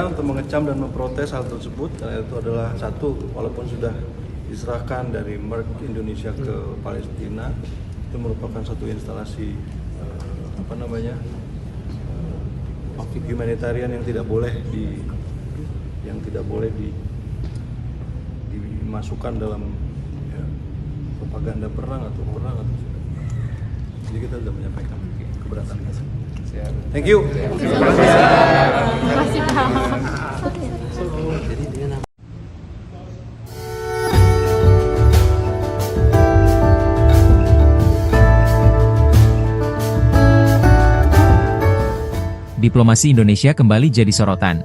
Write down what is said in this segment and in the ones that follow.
untuk mengecam dan memprotes hal tersebut, karena itu adalah satu, walaupun sudah diserahkan dari Merck Indonesia ke Palestina, itu merupakan satu instalasi humanitarian yang tidak boleh dimasukkan dalam propaganda perang atau jadi kita sudah menyampaikan keberatan kita. Thank you. Diplomasi Indonesia kembali jadi sorotan.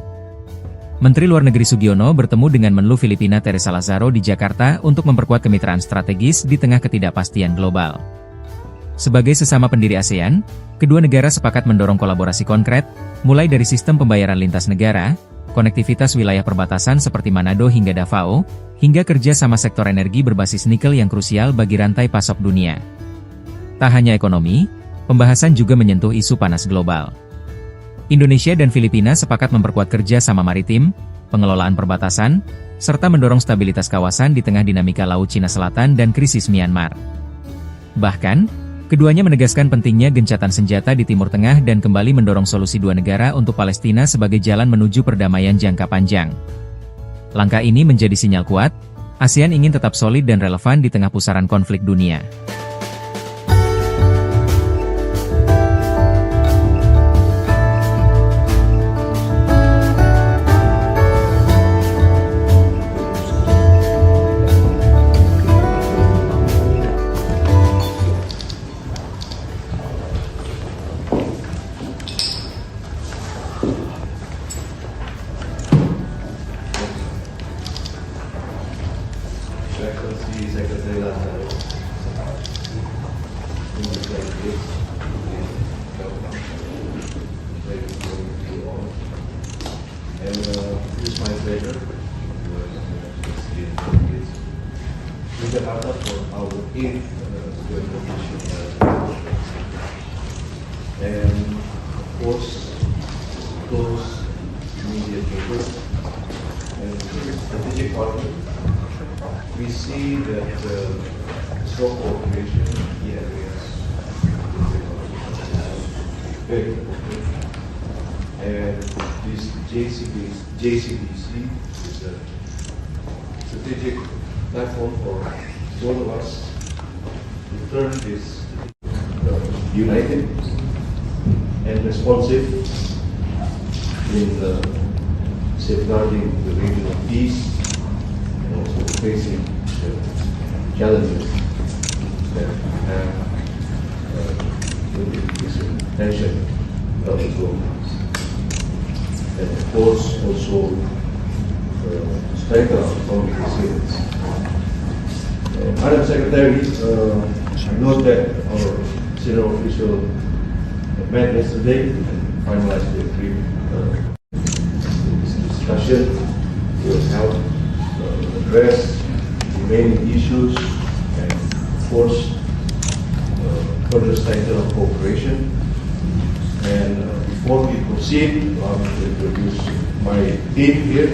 Menteri Luar Negeri Sugiono bertemu dengan Menlu Filipina Teresa Lazaro di Jakarta untuk memperkuat kemitraan strategis di tengah ketidakpastian global. Sebagai sesama pendiri ASEAN, kedua negara sepakat mendorong kolaborasi konkret, mulai dari sistem pembayaran lintas negara, konektivitas wilayah perbatasan seperti Manado hingga Davao, hingga kerja sama sektor energi berbasis nikel yang krusial bagi rantai pasok dunia. Tak hanya ekonomi, pembahasan juga menyentuh isu panas global. Indonesia dan Filipina sepakat memperkuat kerja sama maritim, pengelolaan perbatasan, serta mendorong stabilitas kawasan di tengah dinamika Laut Cina Selatan dan krisis Myanmar. Bahkan, keduanya menegaskan pentingnya gencatan senjata di Timur Tengah dan kembali mendorong solusi dua negara untuk Palestina sebagai jalan menuju perdamaian jangka panjang. Langkah ini menjadi sinyal kuat, ASEAN ingin tetap solid dan relevan di tengah pusaran konflik dunia. Secretary Lazaro, and it is my pleasure to Jakarta for our 8th joint commission, and of course those immediate neighbors and strategic partners. We see that strong cooperation in key areas is very important, and this JCBC is a strategic platform for all of us to turn this united and responsive in safeguarding the regional peace, and also facing the challenges that we have with increasing tension around the globe. And of course also strengthen our economic resilience. Madam Secretary, I note that our senior official met yesterday and finalized the agreement. This discussion will help address remaining issues and of course further strengthen our cooperation. And before we proceed, I want to introduce my team here.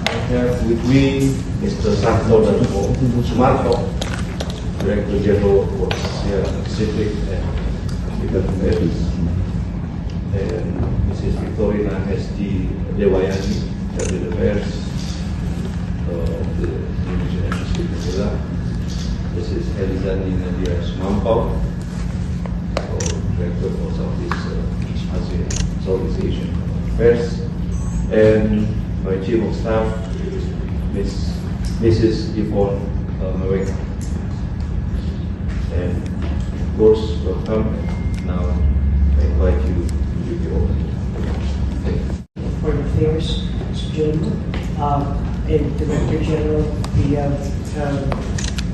I have with me Mr. Santo Dato Sumarto, Director General for Asia Pacific and African Affairs, and Mrs. Victorina S.D. Dewayani, Cabinet Affairs of the Indonesian Embassy in Manila. This is Elizani Nadia Sumampao, Director for Southeast Asian Affairs, and my Chief of Staff, Mrs. Yvonne Maweka. And of course, welcome. Now I invite you to give the opening. Thank you. Foreign Affairs, General, and Director General of the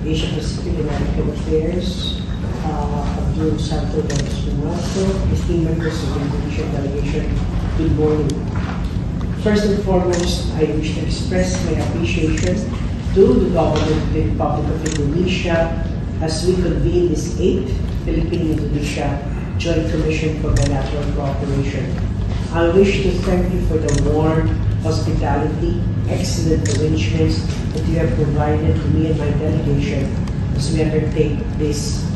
Asia Pacific and African Affairs, Abdul Santo Sumarto, esteemed members of the Indonesian delegation, good morning. First and foremost, I wish to express my appreciation to the government of the Republic of Indonesia as we convene this 8th Philippine-Indonesia Joint Commission for Bilateral Cooperation. I wish to thank you for the warm hospitality, excellent arrangements that you have provided to me and my delegation as we undertake this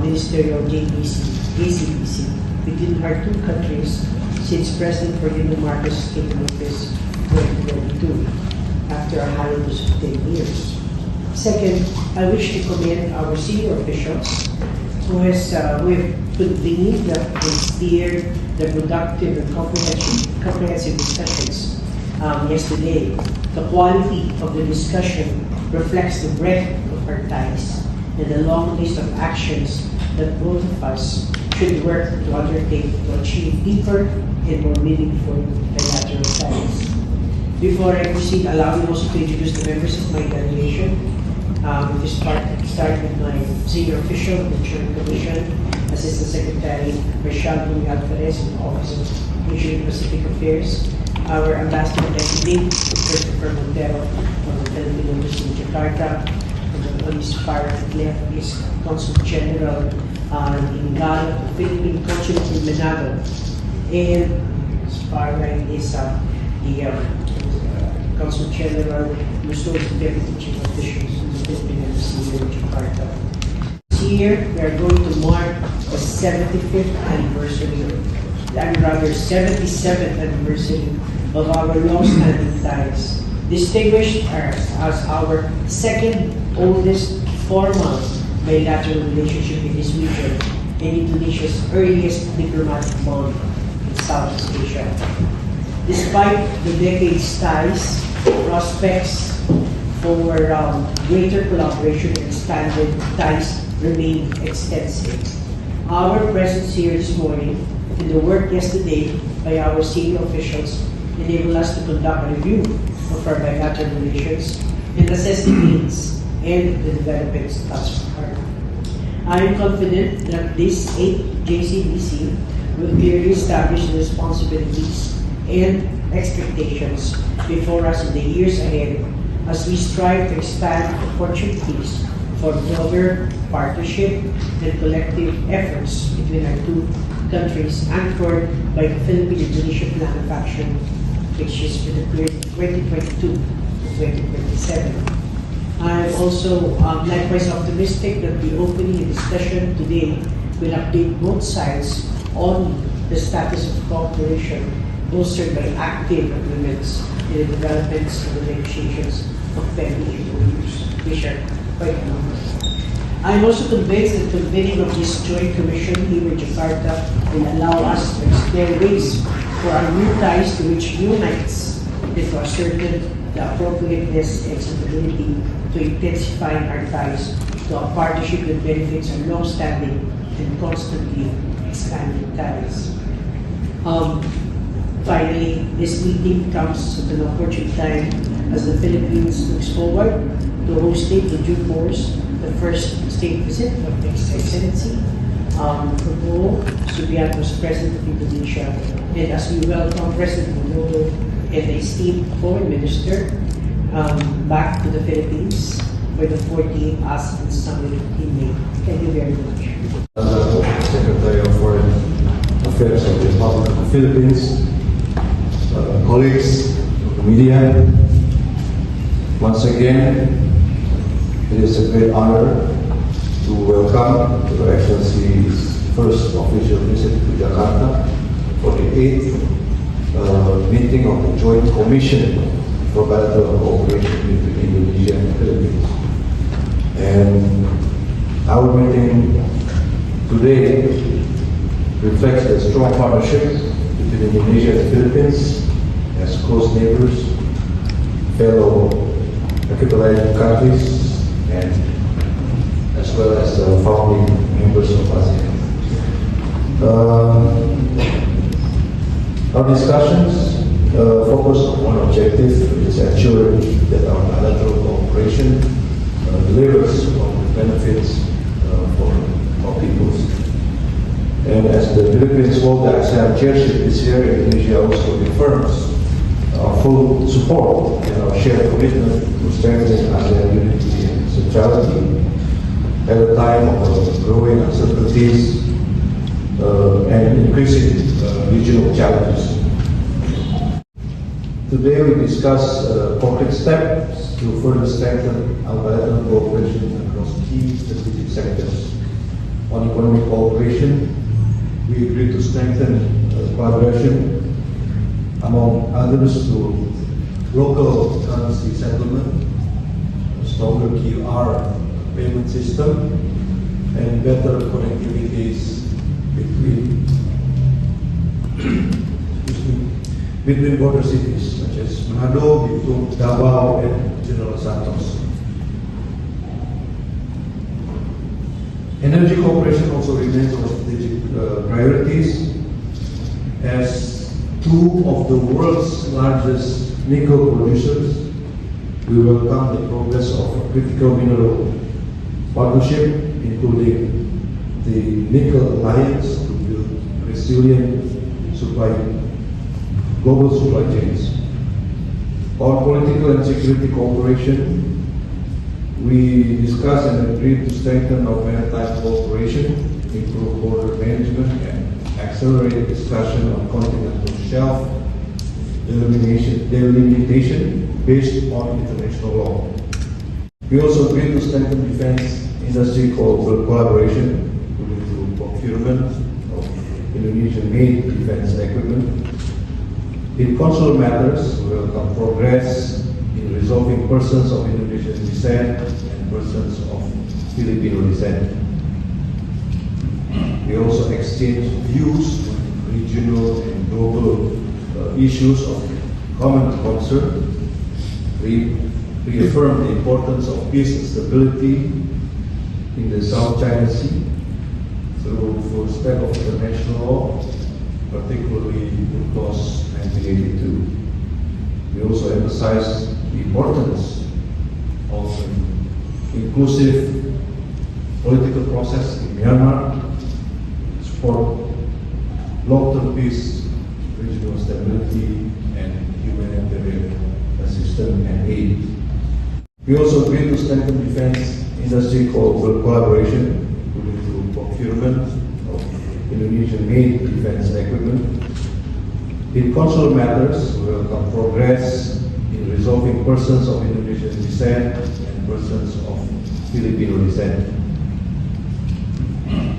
ministerial JCBC between our two countries since President Ferdinand Marcos came in office in 2022 after a hiatus of 10 years. Second, I wish to commend our senior officials who have convened and steered the productive and comprehensive discussions yesterday. The quality of the discussion reflects the breadth of our ties and the long list of actions that both of us should work to undertake to achieve deeper and more meaningful bilateral ties. Before I proceed, allow me also to introduce the members of my delegation. To start with my senior official, the Chairman Commission, Assistant Secretary Rachel Bumi Alvarez in the Office of Asian Pacific Affairs, our Ambassador Designate, Christopher Montero from the Philippine Embassy in Jakarta, and on his far left is Consul General in Ghana, the Philippine Consulate in Managua, and his far right is the Consul General Luzon, the Deputy Chief Officials in the Philippine Embassy in Jakarta. This year, we are going to mark the 75th anniversary, and rather 77th anniversary of our long-standing ties, distinguished as our second oldest formal bilateral relationship in this region and Indonesia's earliest diplomatic bond in Southeast Asia. Despite the decades' ties, prospects for greater collaboration and expanded ties remain extensive. Our presence here this morning and the work yesterday by our senior officials enable us to conduct a review of our bilateral relations and assess the needs and the developments thus far. I am confident that this 8th JCBC will clearly establish the responsibilities and expectations before us in the years ahead as we strive to expand opportunities for broader partnership and collective efforts between our two countries anchored by the Philippine-Indonesia Plan of Action, which is for the period 2022 to 2027. I am also likewise optimistic that the opening discussion today will update both sides on the status of cooperation bolstered by active agreements in the developments and the negotiations of pending MOUs, which are quite numerous. I am also convinced that the convening of this joint commission here in Jakarta will allow us to explore ways for our new ties to reach new heights and to ascertain the appropriateness and suitability to intensify our ties to a partnership that benefits our long-standing and constantly expanding ties. Finally, this meeting comes at an opportune time as the Philippines looks forward to hosting in due course the first state visit of His Excellency Prabowo Subianto's President of Indonesia, and as we welcome President Widodo and the esteemed Foreign Minister back to the Philippines for the 14th ASEAN Summit in May. Thank you very much. Secretary of Foreign Affairs of the Republic of the Philippines, colleagues of the media, once again, it is a great honor to welcome Your Excellency's first official visit to Jakarta for the 8th meeting of the Joint Commission for Bilateral Cooperation between Indonesia and the Philippines. And our meeting today reflects the strong partnership between Indonesia and the Philippines as close neighbors, fellow archipelagic countries, and as well as founding members of ASEAN. Our discussions focus on one objective, which is ensuring that our bilateral cooperation delivers on the benefits for our peoples. And as the Philippines hold the ASEAN chairship this year, Indonesia also confirms our full support and our shared commitment to strengthen ASEAN unity and centrality at a time of growing uncertainties and increasing regional challenges. Today we discuss concrete steps to further strengthen our bilateral cooperation across key strategic sectors. On economic cooperation, we agreed to strengthen collaboration, among others, to local currency settlement, a stronger QR payment system, and better connectivities between border cities such as Manado, Bitung, Davao, and General Santos. Energy cooperation also remains our strategic priorities, as two of the world's largest nickel producers. We welcome the progress of a critical mineral partnership, including the Nickel Alliance, to build resilient global supply chains. On political and security cooperation, we discussed and agreed to strengthen our maritime cooperation, improve border management, and accelerate discussion on continental shelf delimitation based on international law. We also agreed to strengthen defense industry collaboration, including through procurement of Indonesian-made defense equipment. In consular matters, we welcome progress in resolving persons of Indonesian descent and persons of Filipino descent. We also exchanged views on regional and global issues of common concern. We reaffirmed the importance of peace and stability in the South China Sea through full respect of international law, particularly UNCLOS 1982. We also emphasized the importance of an inclusive political process in Myanmar, support long-term peace, regional stability, and humanitarian assistance and aid. We also agreed to strengthen defense industry collaboration, including through procurement of Indonesian-made defense equipment. In consular matters, we welcome progress in resolving persons of Indonesian descent and persons of Filipino descent.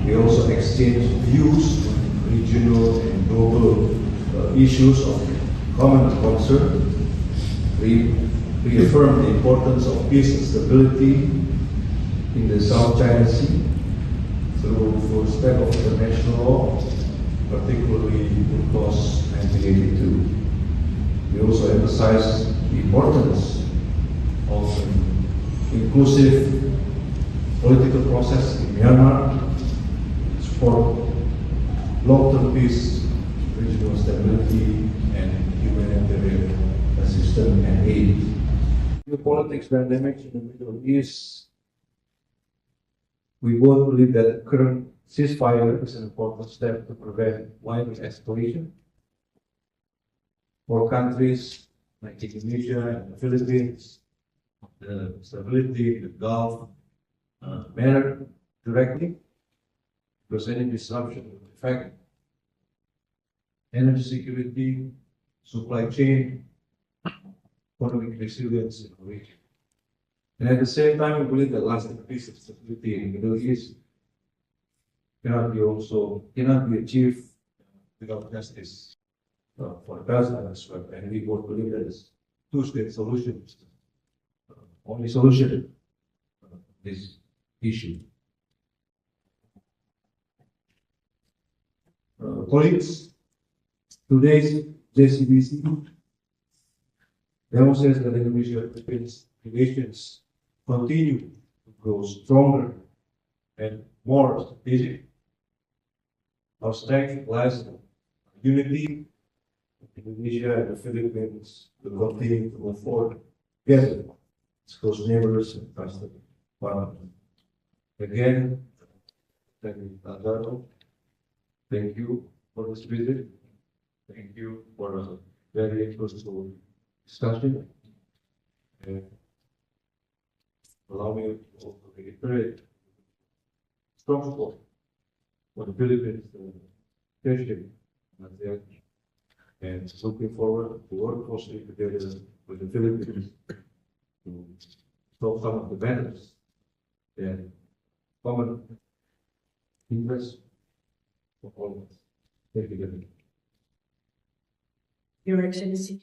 We also exchanged views on regional and global issues of common concern. We reaffirmed the importance of peace and stability in the South China Sea through full respect of international law, particularly UNCLOS 1982. We also emphasized the importance of an inclusive political process in Myanmar, support long-term peace, regional stability, and humanitarian assistance and aid. Geopolitics dynamics in the Middle East. We both believe that the current ceasefire is an important step to prevent wider escalation. For countries like Indonesia and the Philippines, the stability in the Gulf matter directly, because any disruption will affect energy security, supply chain, economic resilience in the region. And at the same time, we believe that lasting peace and stability in the Middle East cannot be achieved without justice for the Palestinians as well. And we both believe that this two-state solution is the only solution to this issue. Colleagues, today's JCBC demonstrates that Indonesia-Philippines relations continue to grow stronger and more strategic. Our strength lies in unity. Indonesia and the Philippines will continue to move forward together as close neighbors and trusted partners. Again, thank you, Alvaro. Thank you for this visit. Thank you for a very fruitful discussion. And allow me to also reiterate strong support for the Philippines leadership as they and looking forward to work closely together with the Philippines to solve some of the matters that common interest of all of us. Thank you very much. Your Excellency.